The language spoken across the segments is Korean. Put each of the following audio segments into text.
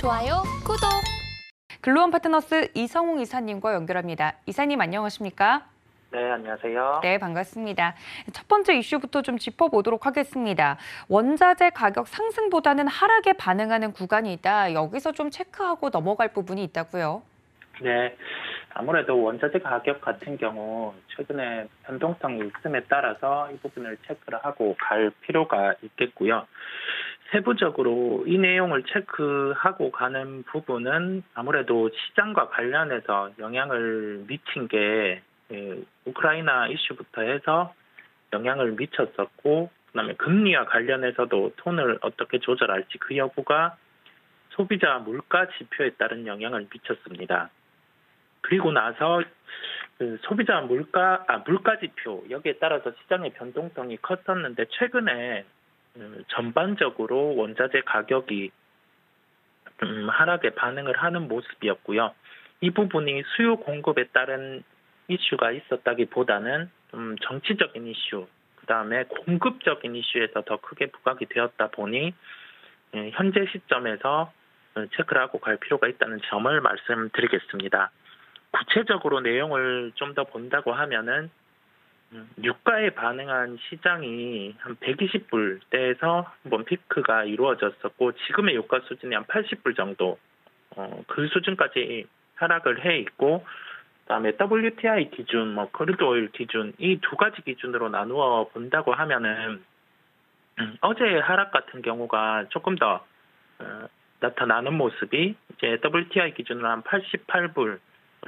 좋아요, 구독. 글로원 파트너스 이성웅 이사님과 연결합니다. 이사님 안녕하십니까? 네, 안녕하세요. 네, 반갑습니다. 첫 번째 이슈부터 좀 짚어보도록 하겠습니다. 원자재 가격 상승보다는 하락에 반응하는 구간이 있다. 여기서 좀 체크하고 넘어갈 부분이 있다고요? 네, 아무래도 원자재 가격 같은 경우 최근에 변동성이 있음에 따라서 이 부분을 체크를 하고 갈 필요가 있겠고요. 세부적으로 이 내용을 체크하고 가는 부분은 아무래도 시장과 관련해서 영향을 미친 게 우크라이나 이슈부터 해서 영향을 미쳤었고, 그다음에 금리와 관련해서도 톤을 어떻게 조절할지 그 여부가 소비자 물가 지표에 따른 영향을 미쳤습니다. 그리고 나서 소비자 물가 지표 여기에 따라서 시장의 변동성이 컸었는데 최근에 전반적으로 원자재 가격이 하락에 반응을 하는 모습이었고요. 이 부분이 수요 공급에 따른 이슈가 있었다기보다는 좀 정치적인 이슈, 그다음에 공급적인 이슈에서 더 크게 부각이 되었다 보니 현재 시점에서 체크를 하고 갈 필요가 있다는 점을 말씀드리겠습니다. 구체적으로 내용을 좀 더 본다고 하면은 유가에 반응한 시장이 한 120불대에서 한번 피크가 이루어졌었고, 지금의 유가 수준이 한 80불 정도 그 수준까지 하락을 해 있고, 그다음에 WTI 기준, 크루드 오일 기준 이 두 가지 기준으로 나누어 본다고 하면은 어제의 하락 같은 경우가 조금 더 나타나는 모습이 이제 WTI 기준으로 한 88불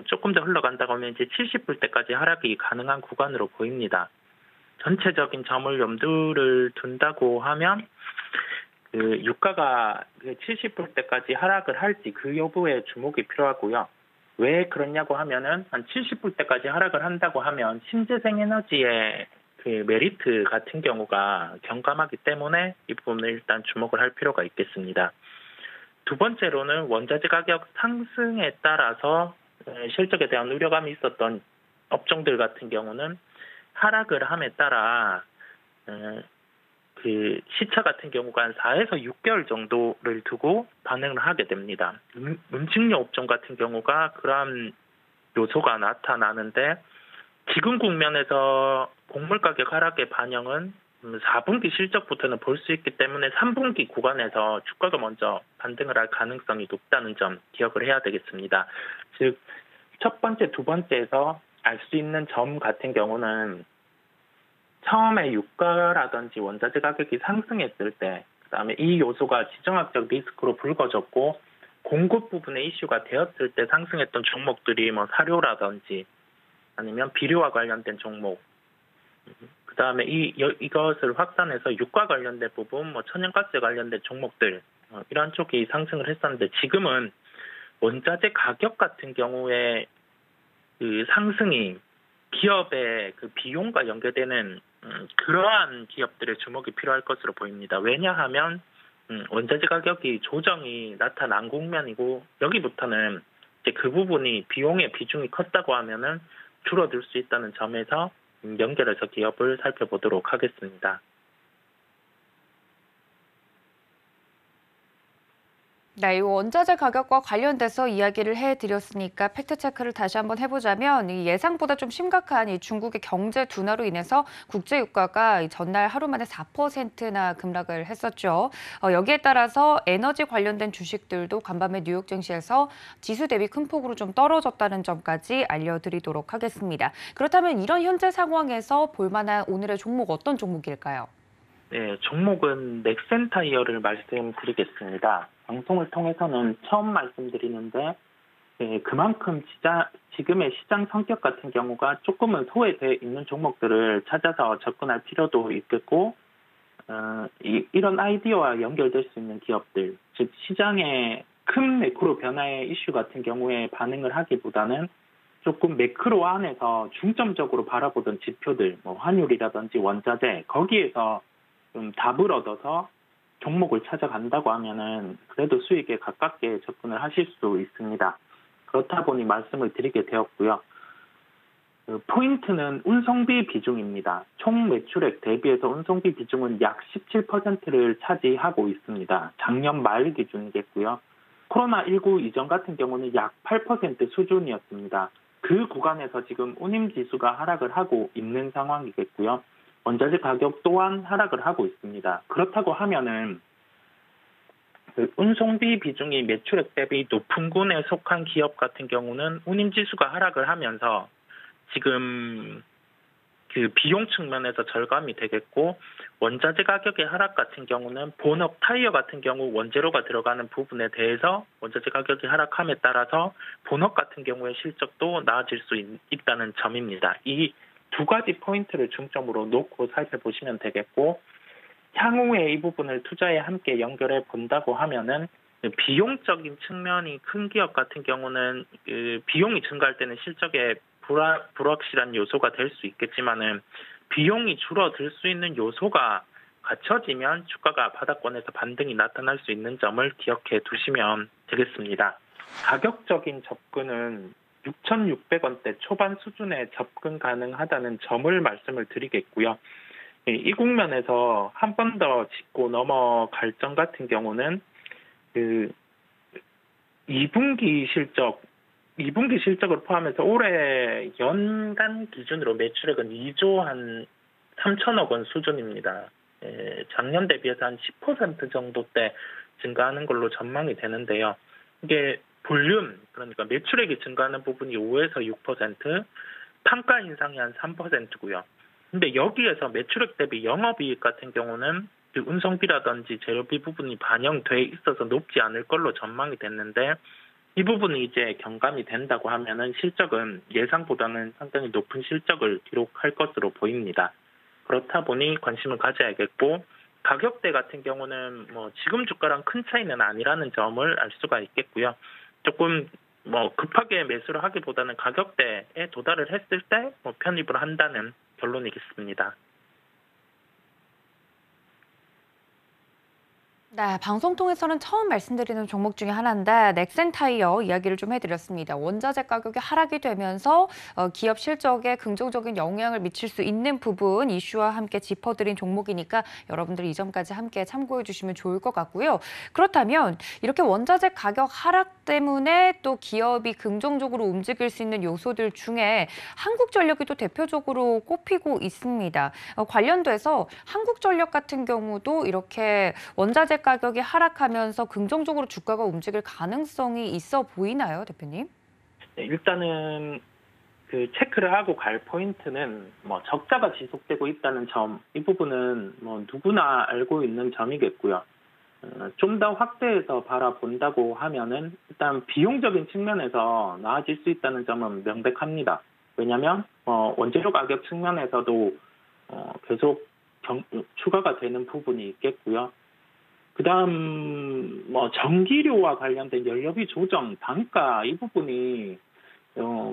조금 더 흘러간다고 하면 이제 70불대까지 하락이 가능한 구간으로 보입니다. 전체적인 점을 염두를 둔다고 하면 그 유가가 70불대까지 하락을 할지 그 여부에 주목이 필요하고요. 왜 그러냐고 하면은 한 70불대까지 하락을 한다고 하면 신재생 에너지의 그 메리트 같은 경우가 경감하기 때문에 이 부분을 일단 주목을 할 필요가 있겠습니다. 두 번째로는 원자재 가격 상승에 따라서 실적에 대한 우려감이 있었던 업종들 같은 경우는 하락을 함에 따라 그 시차 같은 경우가 한 4에서 6개월 정도를 두고 반응을 하게 됩니다. 음식료 업종 같은 경우가 그러한 요소가 나타나는데, 지금 국면에서 곡물 가격 하락의 반영은 4분기 실적부터는 볼 수 있기 때문에 3분기 구간에서 주가가 먼저 반등을 할 가능성이 높다는 점 기억을 해야 되겠습니다. 즉, 첫 번째, 두 번째에서 알 수 있는 점 같은 경우는 처음에 유가라든지 원자재 가격이 상승했을 때, 그다음에 이 요소가 지정학적 리스크로 불거졌고 공급 부분의 이슈가 되었을 때 상승했던 종목들이 사료라든지 아니면 비료와 관련된 종목, 그다음에 이것을 확산해서 유가 관련된 부분, 천연가스 관련된 종목들 이런 쪽이 상승을 했었는데, 지금은 원자재 가격 같은 경우에 그 상승이 기업의 그 비용과 연계되는 그러한 기업들의 주목이 필요할 것으로 보입니다. 왜냐하면 원자재 가격이 조정이 나타난 국면이고, 여기부터는 이제 그 부분이 비용의 비중이 컸다고 하면은 줄어들 수 있다는 점에서 연결해서 기업을 살펴보도록 하겠습니다. 네, 이 원자재 가격과 관련돼서 이야기를 해드렸으니까 팩트체크를 다시 한번 해보자면, 이 예상보다 좀 심각한 이 중국의 경제 둔화로 인해서 국제 유가가 전날 하루 만에 4%나 급락을 했었죠. 여기에 따라서 에너지 관련된 주식들도 간밤에 뉴욕 증시에서 지수 대비 큰 폭으로 좀 떨어졌다는 점까지 알려드리도록 하겠습니다. 그렇다면 이런 현재 상황에서 볼만한 오늘의 종목 어떤 종목일까요? 네, 종목은 넥센타이어를 말씀드리겠습니다. 방송을 통해서는 처음 말씀드리는데, 그만큼 지금의 시장 성격 같은 경우가 조금은 소외되어 있는 종목들을 찾아서 접근할 필요도 있겠고, 이런 아이디어와 연결될 수 있는 기업들, 즉 시장의 큰 매크로 변화의 이슈 같은 경우에 반응을 하기보다는 조금 매크로 안에서 중점적으로 바라보던 지표들, 환율이라든지 원자재, 거기에서 좀 답을 얻어서 종목을 찾아간다고 하면은 그래도 수익에 가깝게 접근을 하실 수 있습니다. 그렇다 보니 말씀을 드리게 되었고요. 포인트는 운송비 비중입니다. 총 매출액 대비해서 운송비 비중은 약 17%를 차지하고 있습니다. 작년 말 기준이겠고요. 코로나19 이전 같은 경우는 약 8% 수준이었습니다. 그 구간에서 지금 운임 지수가 하락을 하고 있는 상황이겠고요. 원자재 가격 또한 하락을 하고 있습니다. 그렇다고 하면은 그 운송비 비중이 매출액 대비 높은 군에 속한 기업 같은 경우는 운임 지수가 하락을 하면서 지금 그 비용 측면에서 절감이 되겠고, 원자재 가격의 하락 같은 경우는 본업 타이어 같은 경우 원재료가 들어가는 부분에 대해서 원자재 가격이 하락함에 따라서 본업 같은 경우의 실적도 나아질 수 있다는 점입니다. 이 두 가지 포인트를 중점으로 놓고 살펴보시면 되겠고, 향후에 이 부분을 투자에 함께 연결해 본다고 하면은 비용적인 측면이 큰 기업 같은 경우는 그 비용이 증가할 때는 실적에 불확실한 요소가 될 수 있겠지만은, 비용이 줄어들 수 있는 요소가 갖춰지면 주가가 바닥권에서 반등이 나타날 수 있는 점을 기억해 두시면 되겠습니다. 가격적인 접근은 6,600원대 초반 수준에 접근 가능하다는 점을 말씀을 드리겠고요. 이 국면에서 한 번 더 짚고 넘어갈 점 같은 경우는 그 2분기 실적을 포함해서 올해 연간 기준으로 매출액은 2조 한 3천억 원 수준입니다. 작년 대비해서 한 10% 정도대 증가하는 걸로 전망이 되는데요. 이게 볼륨, 그러니까 매출액이 증가하는 부분이 5에서 6%, 판가 인상이 한 3%고요. 근데 여기에서 매출액 대비 영업이익 같은 경우는 그 운송비라든지 재료비 부분이 반영돼 있어서 높지 않을 걸로 전망이 됐는데, 이 부분이 이제 경감이 된다고 하면은 실적은 예상보다는 상당히 높은 실적을 기록할 것으로 보입니다. 그렇다 보니 관심을 가져야겠고, 가격대 같은 경우는 뭐 지금 주가랑 큰 차이는 아니라는 점을 알 수가 있겠고요. 조금 뭐 급하게 매수를 하기보다는 가격대에 도달을 했을 때 뭐 편입을 한다는 결론이겠습니다. 네, 방송 통해서는 처음 말씀드리는 종목 중에 하나인데 넥센 타이어 이야기를 좀 해드렸습니다. 원자재 가격이 하락이 되면서 기업 실적에 긍정적인 영향을 미칠 수 있는 부분 이슈와 함께 짚어드린 종목이니까 여러분들 이 점까지 함께 참고해 주시면 좋을 것 같고요. 그렇다면 이렇게 원자재 가격 하락 때문에 또 기업이 긍정적으로 움직일 수 있는 요소들 중에 한국전력이 또 대표적으로 꼽히고 있습니다. 관련돼서 한국전력 같은 경우도 이렇게 원자재 가격이 하락하면서 긍정적으로 주가가 움직일 가능성이 있어 보이나요, 대표님? 네, 일단은 그 체크를 하고 갈 포인트는 뭐 적자가 지속되고 있다는 점, 이 부분은 뭐 누구나 알고 있는 점이겠고요. 좀 더 확대해서 바라본다고 하면은 일단 비용적인 측면에서 나아질 수 있다는 점은 명백합니다. 왜냐하면 원재료 가격 측면에서도 계속 추가가 되는 부분이 있겠고요. 그다음 뭐 전기료와 관련된 연료비 조정, 단가 이 부분이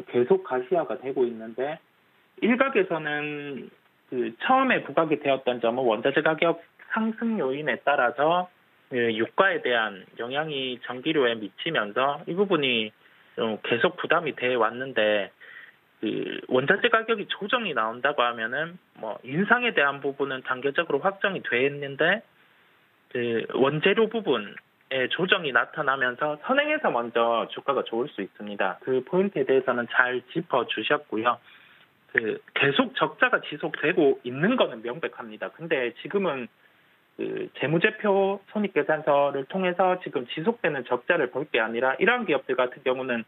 계속 가시화가 되고 있는데, 일각에서는 그 처음에 부각이 되었던 점은 원자재 가격 상승 요인에 따라서 유가에 대한 영향이 전기료에 미치면서 이 부분이 계속 부담이 돼 왔는데, 그 원자재 가격이 조정이 나온다고 하면은 뭐 인상에 대한 부분은 단계적으로 확정이 돼 있는데, 그 원재료 부분에 조정이 나타나면서 선행에서 먼저 주가가 좋을 수 있습니다. 그 포인트에 대해서는 잘 짚어주셨고요. 그 계속 적자가 지속되고 있는 거는 명백합니다. 근데 지금은 그 재무제표 손익계산서를 통해서 지금 지속되는 적자를 볼 게 아니라, 이러한 기업들 같은 경우는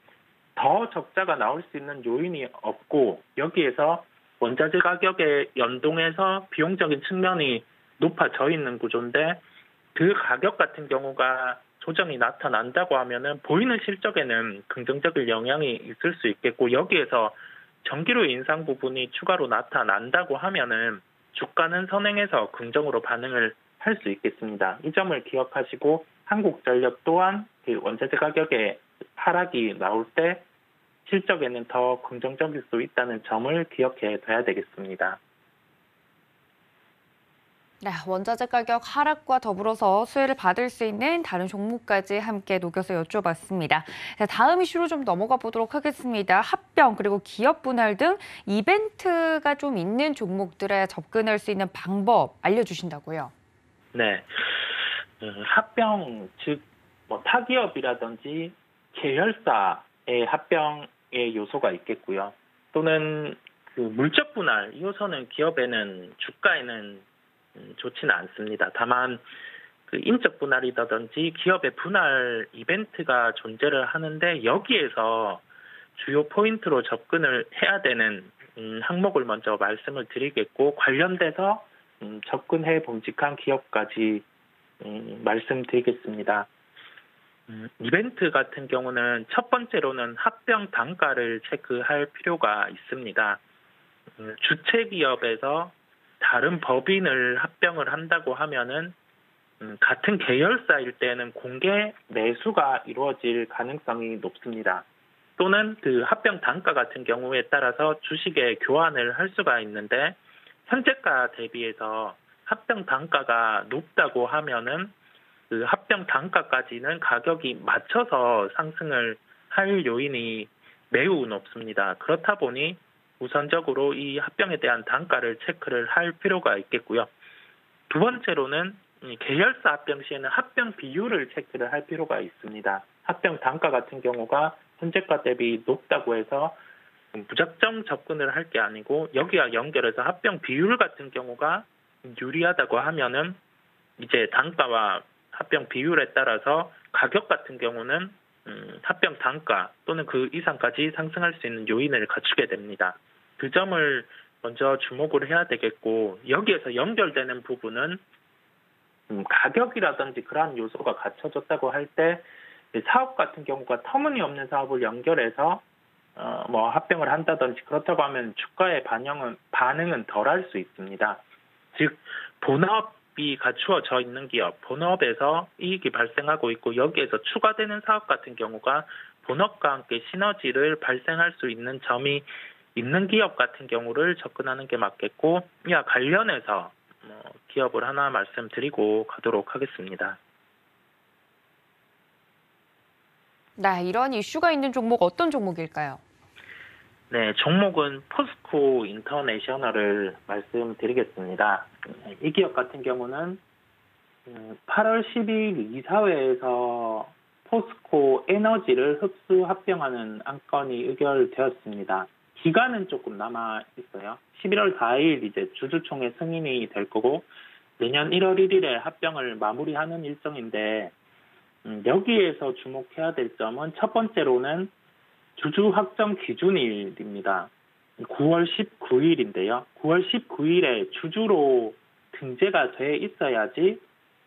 더 적자가 나올 수 있는 요인이 없고, 여기에서 원자재 가격에 연동해서 비용적인 측면이 높아져 있는 구조인데, 그 가격 같은 경우가 조정이 나타난다고 하면은 보이는 실적에는 긍정적인 영향이 있을 수 있겠고, 여기에서 전기료 인상 부분이 추가로 나타난다고 하면은 주가는 선행해서 긍정으로 반응을 할 수 있겠습니다. 이 점을 기억하시고, 한국전력 또한 그 원자재 가격의 하락이 나올 때 실적에는 더 긍정적일 수 있다는 점을 기억해 둬야 되겠습니다. 네, 원자재 가격 하락과 더불어서 수혜를 받을 수 있는 다른 종목까지 함께 녹여서 여쭤봤습니다. 자, 다음 이슈로 좀 넘어가 보도록 하겠습니다. 합병 그리고 기업 분할 등 이벤트가 좀 있는 종목들에 접근할 수 있는 방법 알려주신다고요? 네. 합병, 즉 뭐 타기업이라든지 계열사의 합병의 요소가 있겠고요. 또는 그 물적 분할 이 요소는 기업에는 주가에는 좋지는 않습니다. 다만 그 인적 분할이라든지 기업의 분할 이벤트가 존재를 하는데 여기에서 주요 포인트로 접근을 해야 되는 항목을 먼저 말씀을 드리겠고 관련돼서 접근해 봄직한 기업까지 말씀드리겠습니다. 이벤트 같은 경우는 첫 번째로는 합병 단가를 체크할 필요가 있습니다. 주체 기업에서 다른 법인을 합병을 한다고 하면은 같은 계열사일 때는 공개 매수가 이루어질 가능성이 높습니다. 또는 그 합병 단가 같은 경우에 따라서 주식의 교환을 할 수가 있는데 현재가 대비해서 합병 단가가 높다고 하면은 그 합병 단가까지는 가격이 맞춰서 상승을 할 요인이 매우 높습니다. 그렇다 보니 우선적으로 이 합병에 대한 단가를 체크를 할 필요가 있겠고요. 두 번째로는 계열사 합병 시에는 합병 비율을 체크를 할 필요가 있습니다. 합병 단가 같은 경우가 현재가 대비 높다고 해서 무작정 접근을 할 게 아니고 여기와 연결해서 합병 비율 같은 경우가 유리하다고 하면은 이제 단가와 합병 비율에 따라서 가격 같은 경우는 합병 단가 또는 그 이상까지 상승할 수 있는 요인을 갖추게 됩니다. 그 점을 먼저 주목을 해야 되겠고 여기에서 연결되는 부분은 가격이라든지 그러한 요소가 갖춰졌다고 할 때 사업 같은 경우가 터무니없는 사업을 연결해서 뭐 합병을 한다든지 그렇다고 하면 주가의 반응은 덜할 수 있습니다. 즉 본업이 갖추어져 있는 기업, 본업에서 이익이 발생하고 있고 여기에서 추가되는 사업 같은 경우가 본업과 함께 시너지를 발생할 수 있는 점이 있는 기업 같은 경우를 접근하는 게 맞겠고 이와 관련해서 기업을 하나 말씀드리고 가도록 하겠습니다. 네, 이런 이슈가 있는 종목 어떤 종목일까요? 네, 종목은 포스코 인터내셔널을 말씀드리겠습니다. 이 기업 같은 경우는 8월 10일 이사회에서 포스코 에너지를 흡수 합병하는 안건이 의결되었습니다. 기간은 조금 남아 있어요. 11월 4일 이제 주주총회 승인이 될 거고 내년 1월 1일에 합병을 마무리하는 일정인데 여기에서 주목해야 될 점은 첫 번째로는 주주 확정 기준일입니다. 9월 19일인데요. 9월 19일에 주주로 등재가 돼 있어야지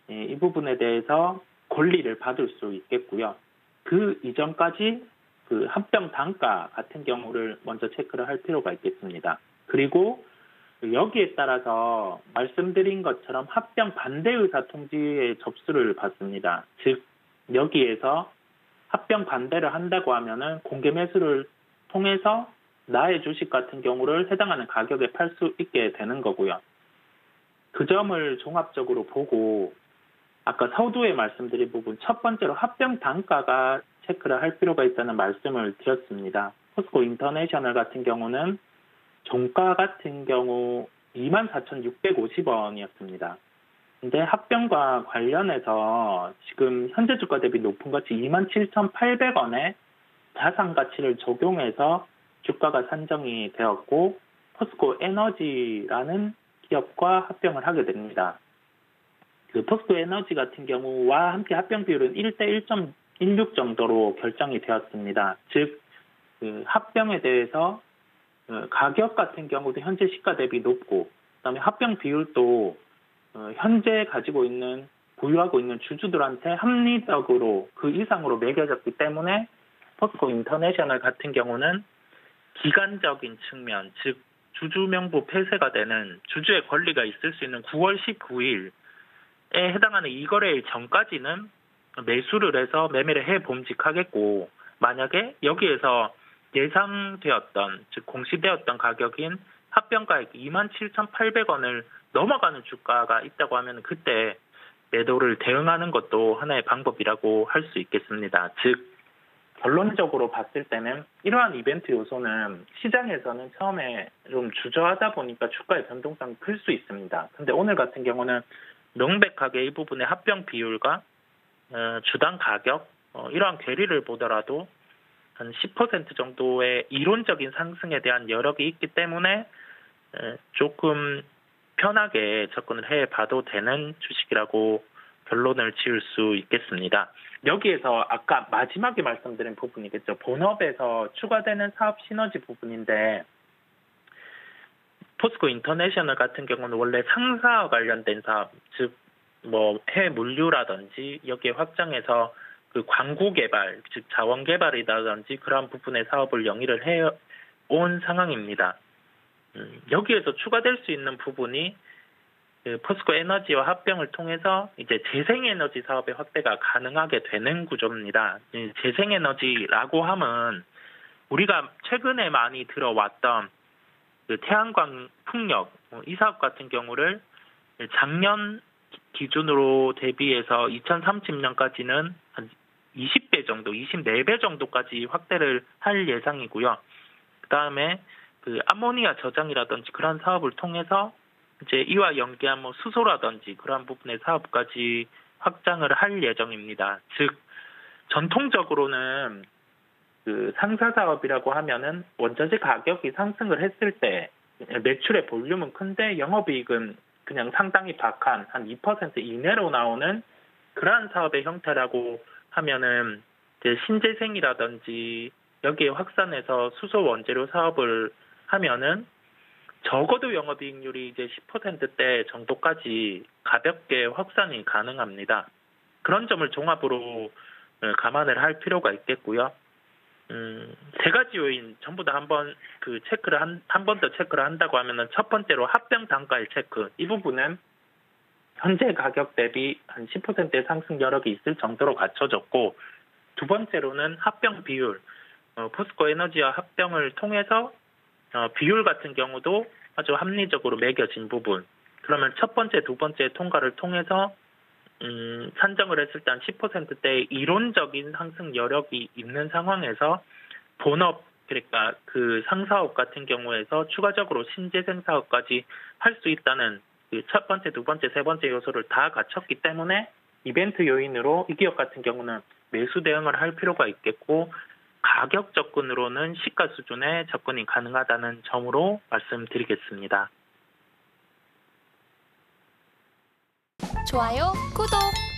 이 부분에 대해서 권리를 받을 수 있겠고요. 그 이전까지 그 합병 단가 같은 경우를 먼저 체크를 할 필요가 있겠습니다. 그리고 여기에 따라서 말씀드린 것처럼 합병 반대 의사 통지의 접수를 받습니다. 즉 여기에서 합병 반대를 한다고 하면은 공개 매수를 통해서 나의 주식 같은 경우를 해당하는 가격에 팔 수 있게 되는 거고요. 그 점을 종합적으로 보고 아까 서두에 말씀드린 부분 첫 번째로 합병 단가가 체크를 할 필요가 있다는 말씀을 드렸습니다. 포스코 인터내셔널 같은 경우는 종가 같은 경우 24,650원이었습니다. 근데 합병과 관련해서 지금 현재 주가 대비 높은 가치 27,800원의 자산 가치를 적용해서 주가가 산정이 되었고 포스코 에너지라는 기업과 합병을 하게 됩니다. 그 포스코 에너지 같은 경우와 함께 합병 비율은 1대 1.16 정도로 결정이 되었습니다. 즉, 그 합병에 대해서 가격 같은 경우도 현재 시가 대비 높고, 그다음에 합병 비율도 현재 보유하고 있는 주주들한테 합리적으로 그 이상으로 매겨졌기 때문에 포스코 인터내셔널 같은 경우는 기간적인 측면, 즉 주주 명부 폐쇄가 되는 주주의 권리가 있을 수 있는 9월 19일에 해당하는 이 거래일 전까지는 매수를 해서 매매를 해 봄직하겠고 만약에 여기에서 예상되었던, 즉 공시되었던 가격인 합병가액 27,800원을 넘어가는 주가가 있다고 하면 그때 매도를 대응하는 것도 하나의 방법이라고 할 수 있겠습니다. 즉 결론적으로 봤을 때는 이러한 이벤트 요소는 시장에서는 처음에 좀 주저하다 보니까 주가의 변동성이 클 수 있습니다. 근데 오늘 같은 경우는 명백하게 이 부분의 합병 비율과 주당 가격 이러한 괴리를 보더라도 한 10% 정도의 이론적인 상승에 대한 여력이 있기 때문에 조금 편하게 접근을 해봐도 되는 주식이라고 결론을 지을 수 있겠습니다. 여기에서 아까 마지막에 말씀드린 부분이겠죠. 본업에서 추가되는 사업 시너지 부분인데 포스코 인터내셔널 같은 경우는 원래 상사와 관련된 사업, 즉 뭐 해외 물류라든지 여기에 확장해서 그 광구 개발, 즉 자원 개발이라든지 그러한 부분의 사업을 영위를 해온 상황입니다. 여기에서 추가될 수 있는 부분이 그 포스코 에너지와 합병을 통해서 이제 재생에너지 사업의 확대가 가능하게 되는 구조입니다. 재생에너지라고 하면 우리가 최근에 많이 들어왔던 그 태양광 풍력 이 사업 같은 경우를 작년 기준으로 대비해서 2030년까지는 한 20배 정도, 24배 정도까지 확대를 할 예상이고요. 그 다음에 그 아모니아 저장이라든지 그런 사업을 통해서 이제 이와 연계한 뭐 수소라든지 그러한 부분의 사업까지 확장을 할 예정입니다. 즉 전통적으로는 그 상사 사업이라고 하면은 원자재 가격이 상승을 했을 때 매출의 볼륨은 큰데 영업이익은 그냥 상당히 박한 한 2% 이내로 나오는 그러한 사업의 형태라고 하면은 이제 신재생이라든지 여기에 확산해서 수소 원재료 사업을 하면은 적어도 영업이익률이 이제 10%대 정도까지 가볍게 확산이 가능합니다. 그런 점을 종합으로 감안을 할 필요가 있겠고요. 세 가지 요인 전부 다 한번 그 체크를 한 번 더 체크를 한다고 하면은 첫 번째로 합병 단가의 체크. 이 부분은 현재 가격 대비 한 10%의 상승 여력이 있을 정도로 갖춰졌고, 두 번째로는 합병 비율. 포스코 에너지와 합병을 통해서 비율 같은 경우도 아주 합리적으로 매겨진 부분. 그러면 첫 번째, 두 번째 통과를 통해서 산정을 했을 때 한 10%대의 이론적인 상승 여력이 있는 상황에서 본업, 그러니까 그 상사업 같은 경우에서 추가적으로 신재생 사업까지 할 수 있다는 그 첫 번째, 두 번째, 세 번째 요소를 다 갖췄기 때문에 이벤트 요인으로 이 기업 같은 경우는 매수 대응을 할 필요가 있겠고, 가격 접근으로는 시가 수준의 접근이 가능하다는 점으로 말씀드리겠습니다. 좋아요, 구독!